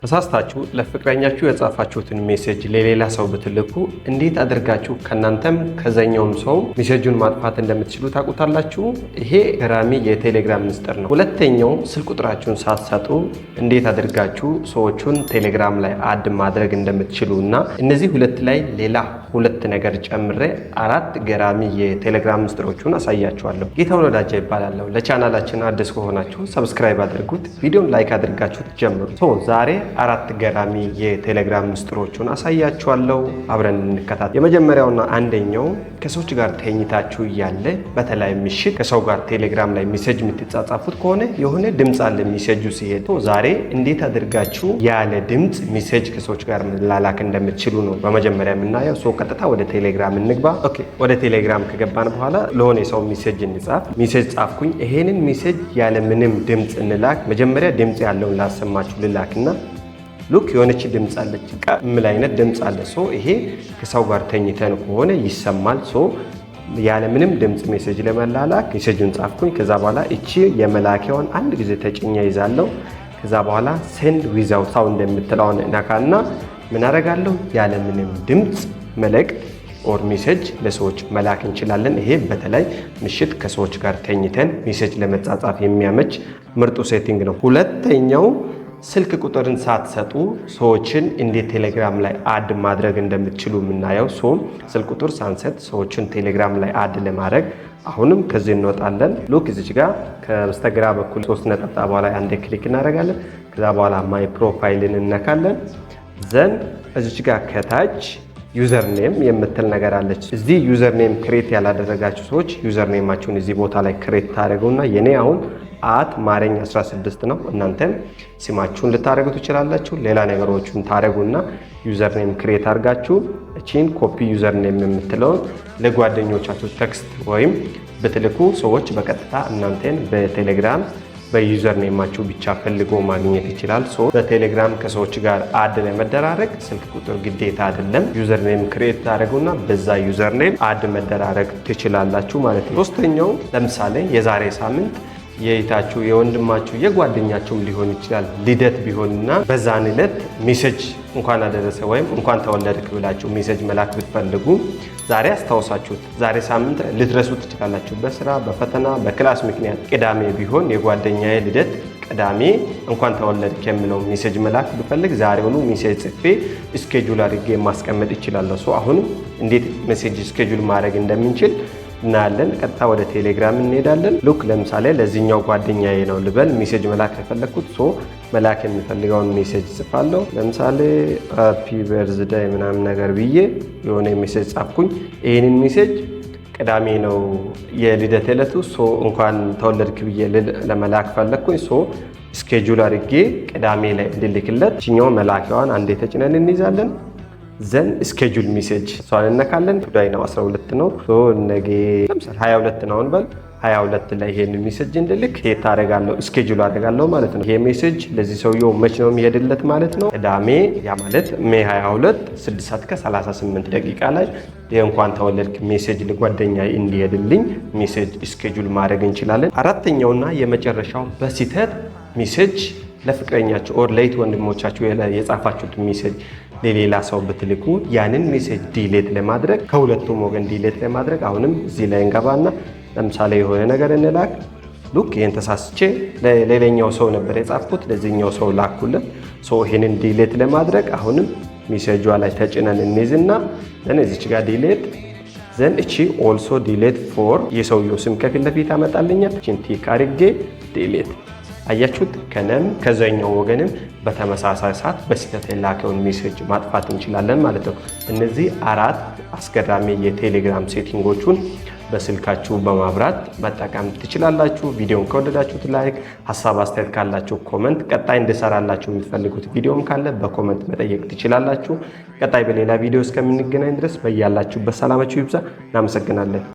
ተሳስታችሁ ለፍቅረኛችሁ የጻፋችሁትን ሜሴጅ ለሌላ ሰው ብትልኩ እንዴት አድርጋችሁ ከናንተም ከዛኛውም ሰው ሜሴጁን ማጥፋት እንደምትችሉ ታውቁታላችሁ? ይሄ ገራሚ የቴሌግራም ምስጢር ነው። ሁለተኛው ስልክ ቁጥራችሁን ሳትሰጡ እንዴት አድርጋችሁ ሰዎቹን ቴሌግራም ላይ አድ ማድረግ እንደምትችሉ እና እነዚህ ሁለት ላይ ሌላ ሁለት ነገር ጨምሬ አራት ገራሚ የቴሌግራም ምስጢሮችን አሳያችኋለሁ። ጌታውን ወዳጃ ይባላለሁ። ለቻናላችን አዲስ ከሆናችሁ ሰብስክራይብ አድርጉት፣ ቪዲዮን ላይክ አድርጋችሁ ጀምሩ። ዛሬ አራት ገራሚ የቴሌግራም ምስጢሮችን አሳያችኋለሁ። አብረን እንከታተል። የመጀመሪያውና አንደኛው ከሰዎች ጋር ተኝታችሁ እያለ በተለይ ምሽት ከሰው ጋር ቴሌግራም ላይ ሜሴጅ የምትጻጻፉት ከሆነ የሆነ ድምጽ አለ ሜሴጁ ሲሄድ፣ ዛሬ እንዴት አድርጋችሁ ያለ ድምጽ ሜሴጅ ከሰዎች ጋር መላላክ እንደምትችሉ ነው በመጀመሪያ የምናየው። ቀጥታ ወደ ቴሌግራም እንግባ። ኦኬ፣ ወደ ቴሌግራም ከገባን በኋላ ለሆነ ሰው ሜሴጅ እንጻፍ። ሜሴጅ ጻፍኩኝ። ይሄንን ሜሴጅ ያለ ምንም ድምጽ እንላክ። መጀመሪያ ድምጽ ያለውን ላሰማችሁ ልላክና ሉክ የሆነች ድምጽ አለች። ምን አይነት ድምጽ አለ? ይሄ ከሰው ጋር ተኝተን ከሆነ ይሰማል። ያለ ምንም ድምጽ ሜሴጅ ለመላላክ ሜሴጁን ጻፍኩኝ። ከዛ በኋላ እቺ የመላኪያውን አንድ ጊዜ ተጭኛ ይዛለሁ። ከዛ በኋላ ሴንድ ዊዛውት ሳውንድ የምትለውን ነካና ምን አደርጋለሁ? ያለ ምንም ድምጽ መልእክት ኦር ሜሴጅ ለሰዎች መላክ እንችላለን። ይሄ በተለይ ምሽት ከሰዎች ጋር ተኝተን ሜሴጅ ለመጻጻፍ የሚያመች ምርጡ ሴቲንግ ነው። ሁለተኛው ስልክ ቁጥርን ሳትሰጡ ሰዎችን እንዴት ቴሌግራም ላይ አድ ማድረግ እንደምትችሉ የምናየው። ስልክ ቁጥር ሳንሰጥ ሰዎችን ቴሌግራም ላይ አድ ለማድረግ አሁንም ከዚህ እንወጣለን። ሉክ እዚች ጋር ከበስተግራ በኩል 3 ነጠብጣብ ላይ አንዴ ክሊክ እናደርጋለን። ከዛ በኋላ ማይ ፕሮፋይልን እነካለን። ዘን እዚች ጋር ከታች ዩዘር ኔም የምትል ነገር አለች። እዚህ ዩዘር ኔም ክሬት ያላደረጋችሁ ሰዎች ዩዘር ኔማችሁን እዚህ ቦታ ላይ ክሬት ታደርጉና የኔ አሁን ማረኝ 16 ነው። እናንተም ስማችሁን ልታደርጉ ትችላላችሁ። ሌላ ነገሮችን ታደርጉና ዩዘር ኔም ክሬት አድርጋችሁ እቺን ኮፒ ዩዘር ኔም የምትለውን ለጓደኞቻችሁ ቴክስት ወይም ብትልኩ ሰዎች በቀጥታ እናንተን በቴሌግራም በዩዘር ኔማችሁ ብቻ ፈልጎ ማግኘት ይችላል። በቴሌግራም ከሰዎች ጋር አድ ለመደራረግ ስልክ ቁጥር ግዴታ አይደለም። ዩዘር ኔም ክሬት ታደርጉና በዛ ዩዘር ኔም አድ መደራረግ ትችላላችሁ ማለት ነው። ሶስተኛው ለምሳሌ የዛሬ ሳምንት የእህታችሁ የወንድማችሁ የጓደኛችሁም ሊሆን ይችላል ልደት ቢሆንና በዛን ዕለት ሜሴጅ እንኳን አደረሰ ወይም እንኳን ተወለድክ ብላችሁ ሜሴጅ መላክ ብትፈልጉ ዛሬ አስታውሳችሁት ዛሬ ሳምንት ልትረሱ ትችላላችሁ። በስራ በፈተና በክላስ ምክንያት ቅዳሜ ቢሆን የጓደኛዬ ልደት ቅዳሜ እንኳን ተወለድክ የሚለው ሜሴጅ መላክ ብፈልግ ዛሬውኑ ሜሴጅ ጽፌ ስኬጁል አድርጌ ማስቀመጥ ይችላለሁ። አሁንም እንዴት ሜሴጅ ስኬጁል ማድረግ እንደምንችል እናያለን። ቀጥታ ወደ ቴሌግራም እንሄዳለን። ሉክ ለምሳሌ ለዚህኛው ጓደኛዬ ነው ልበል ሜሴጅ መላክ የፈለኩት። መላክ የሚፈልገውን ሜሴጅ ጽፋለሁ። ለምሳሌ ሃፒ በርዝዴይ ምናምን ነገር ብዬ የሆነ ሜሴጅ ጻፍኩኝ። ይህንን ሜሴጅ ቅዳሜ ነው የልደት ዕለቱ፣ እንኳን ተወለድክ ብዬ ለመላክ ፈለኩኝ። ስኬጁል አድርጌ ቅዳሜ ላይ እንድልክለት ችኛው መላኪያዋን አንዴ ተጭነን እንይዛለን። ዘን ስኬጁል ሜሴጅ እሷን እነካለን። ቱዳይ ነው 12 ነው። ነገ ለምሳሌ 22 ነው እንበል። 22 ላይ ይሄን ሜሴጅ እንድልክ ሄት አደርጋለሁ፣ ስኬጁል አደርጋለሁ ማለት ነው። ይሄ ሜሴጅ ለዚህ ሰውየው መች ነው የሚሄድለት ማለት ነው? ቅዳሜ፣ ያ ማለት ሜይ 22 6:38 ላይ የእንኳን ተወለድክ ሜሴጅ ለጓደኛ እንዲሄድልኝ ሜሴጅ ስኬጁል ማድረግ እንችላለን። አራተኛውና የመጨረሻው በስህተት ሜሴጅ ለፍቅረኛችሁ ኦር ለይት ወንድሞቻችሁ የጻፋችሁት ሜሴጅ ለሌላ ሰው ብትልኩ ያንን ሜሴጅ ዲሌት ለማድረግ ከሁለቱም ወገን ዲሌት ለማድረግ አሁንም እዚህ ላይ እንገባና ለምሳሌ የሆነ ነገር እንላክ። ሉክ ይሄን ተሳስቼ ለሌላኛው ሰው ነበር የጻፍኩት ለዚህኛው ሰው ላኩለት። ይሄንን ዲሌት ለማድረግ አሁንም ሜሴጇ ላይ ተጭነን እንይዝና እዚች ጋር ዲሌት ዘን እቺ ኦልሶ ዲሌት ፎር የሰውየው ስም ከፊት ለፊት አመጣልኛል። እቺን ቲክ አድርጌ ዲሌት። አያችሁት? ከነም ከዛኛው ወገንም በተመሳሳይ ሰዓት በስህተት የላከውን ሜሴጅ ማጥፋት እንችላለን ማለት ነው። እነዚህ አራት አስገራሚ የቴሌግራም ሴቲንጎቹን በስልካችሁ በማብራት መጠቀም ትችላላችሁ። ቪዲዮን ከወደዳችሁት ላይክ፣ ሀሳብ አስተያየት ካላችሁ ኮመንት፣ ቀጣይ እንድሰራላችሁ የምትፈልጉት ቪዲዮም ካለ በኮመንት መጠየቅ ትችላላችሁ። ቀጣይ በሌላ ቪዲዮ እስከምንገናኝ ድረስ በያላችሁበት ሰላማችሁ ይብዛ። እናመሰግናለን።